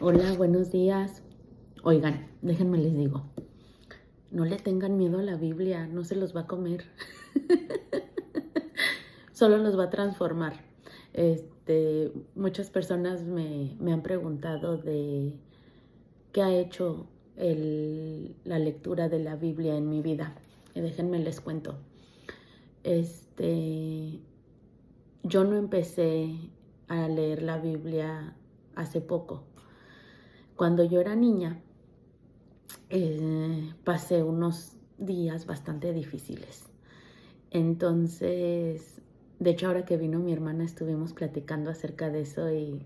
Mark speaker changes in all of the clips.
Speaker 1: Hola, buenos días. Oigan, déjenme les digo, no le tengan miedo a la Biblia, no se los va a comer, solo los va a transformar. Muchas personas me han preguntado de qué ha hecho la lectura de la Biblia en mi vida. Y déjenme les cuento. Yo no empecé a leer la Biblia hace poco. Cuando yo era niña, pasé unos días bastante difíciles. Entonces, de hecho, ahora que vino mi hermana estuvimos platicando acerca de eso y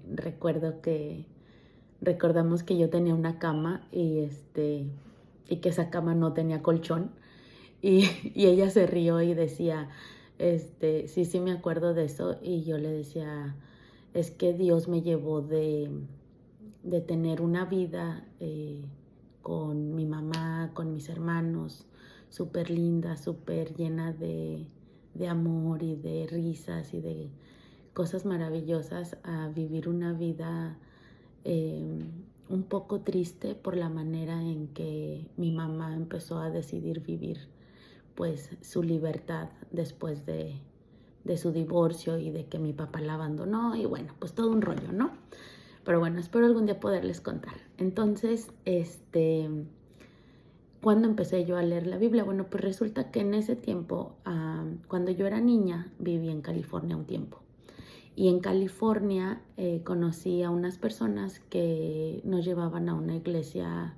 Speaker 1: recordamos que yo tenía una cama y que esa cama no tenía colchón y ella se rió y decía, sí me acuerdo de eso, y yo le decía, es que Dios me llevó de tener una vida con mi mamá, con mis hermanos, súper linda, súper llena de amor y de risas y de cosas maravillosas, a vivir una vida eh, un poco triste por la manera en que mi mamá empezó a decidir vivir pues su libertad después de su divorcio y de que mi papá la abandonó y bueno, pues todo un rollo, ¿no? Pero bueno, espero algún día poderles contar. Entonces, ¿cuándo empecé yo a leer la Biblia? Bueno, pues resulta que en ese tiempo, cuando yo era niña, viví en California un tiempo. Y en California conocí a unas personas que nos llevaban a una iglesia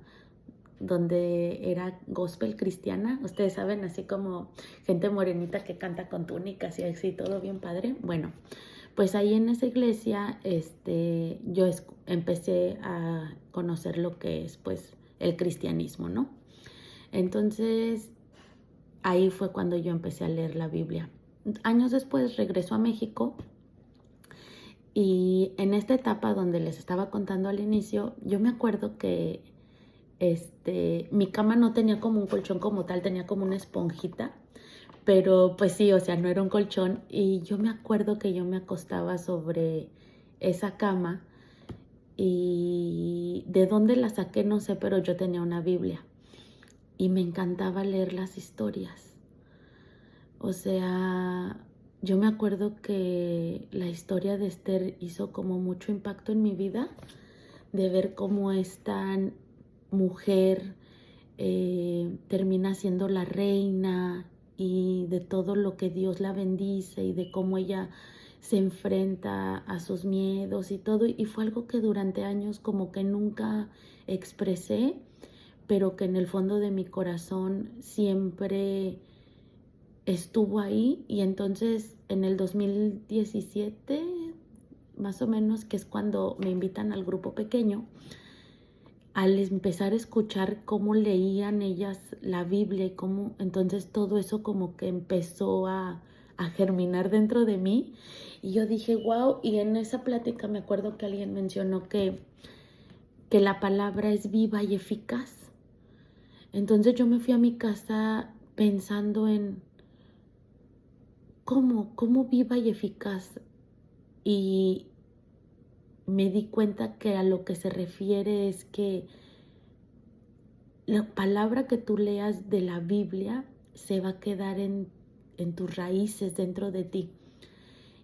Speaker 1: donde era gospel cristiana. Ustedes saben, así como gente morenita que canta con túnicas y así, todo bien padre. Bueno, pues ahí en esa iglesia yo empecé a conocer lo que es pues el cristianismo, ¿no? Entonces ahí fue cuando yo empecé a leer la Biblia. Años después regresó a México y en esta etapa donde les estaba contando al inicio, yo me acuerdo que mi cama no tenía como un colchón como tal, tenía como una esponjita, pero pues sí, o sea, no era un colchón, y yo me acuerdo que yo me acostaba sobre esa cama y de dónde la saqué no sé, pero yo tenía una Biblia y me encantaba leer las historias. O sea, yo me acuerdo que la historia de Esther hizo como mucho impacto en mi vida, de ver cómo esta mujer termina siendo la reina y de todo lo que Dios la bendice y de cómo ella se enfrenta a sus miedos y todo. Y fue algo que durante años como que nunca expresé, pero que en el fondo de mi corazón siempre estuvo ahí. Y entonces en el 2017, más o menos, que es cuando me invitan al grupo pequeño, al empezar a escuchar cómo leían ellas la Biblia y cómo, entonces todo eso como que empezó a germinar dentro de mí. Y yo dije, wow, y en esa plática me acuerdo que alguien mencionó que la palabra es viva y eficaz. Entonces yo me fui a mi casa pensando en cómo viva y eficaz. Y me di cuenta que a lo que se refiere es que la palabra que tú leas de la Biblia se va a quedar en tus raíces dentro de ti.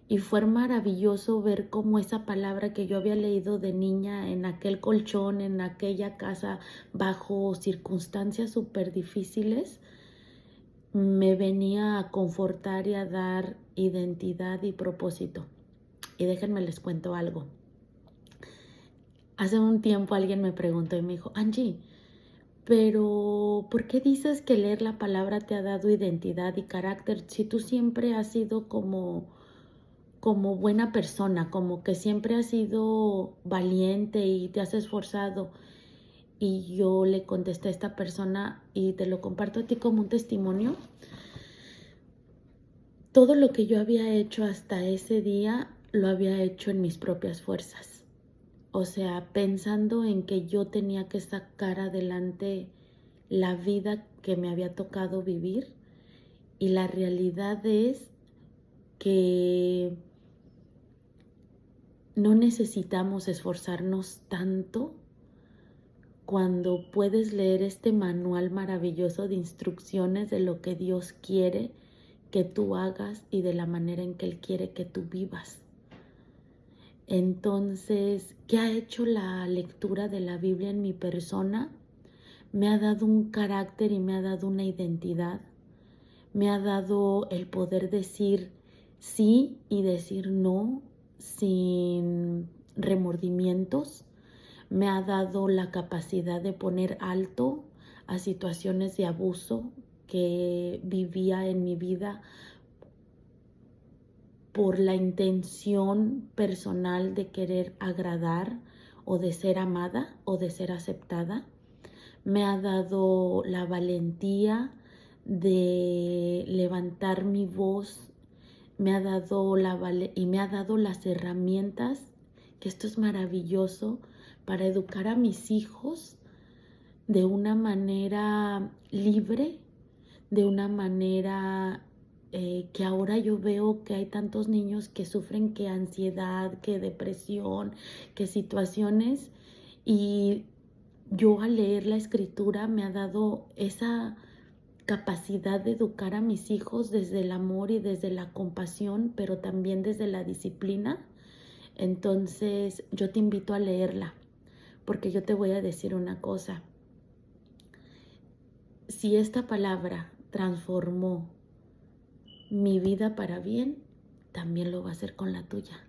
Speaker 1: Y fue maravilloso ver cómo esa palabra que yo había leído de niña en aquel colchón, en aquella casa, bajo circunstancias súper difíciles, me venía a confortar y a dar identidad y propósito. Y déjenme les cuento algo. Hace un tiempo alguien me preguntó y me dijo, Angie, pero ¿por qué dices que leer la palabra te ha dado identidad y carácter si tú siempre has sido como buena persona, como que siempre has sido valiente y te has esforzado? Y yo le contesté a esta persona y te lo comparto a ti como un testimonio. Todo lo que yo había hecho hasta ese día lo había hecho en mis propias fuerzas. O sea, pensando en que yo tenía que sacar adelante la vida que me había tocado vivir, y la realidad es que no necesitamos esforzarnos tanto cuando puedes leer este manual maravilloso de instrucciones de lo que Dios quiere que tú hagas y de la manera en que Él quiere que tú vivas. Entonces, ¿qué ha hecho la lectura de la Biblia en mi persona? Me ha dado un carácter y me ha dado una identidad. Me ha dado el poder decir sí y decir no sin remordimientos. Me ha dado la capacidad de poner alto a situaciones de abuso que vivía en mi vida por la intención personal de querer agradar o de ser amada o de ser aceptada. Me ha dado la valentía de levantar mi voz, me ha dado las herramientas, que esto es maravilloso, para educar a mis hijos de una manera libre, de una manera que ahora yo veo que hay tantos niños que sufren que ansiedad, que depresión, que situaciones, y yo al leer la escritura me ha dado esa capacidad de educar a mis hijos desde el amor y desde la compasión, pero también desde la disciplina. Entonces yo te invito a leerla, porque yo te voy a decir una cosa. Si esta palabra transformó mi vida para bien, también lo va a hacer con la tuya.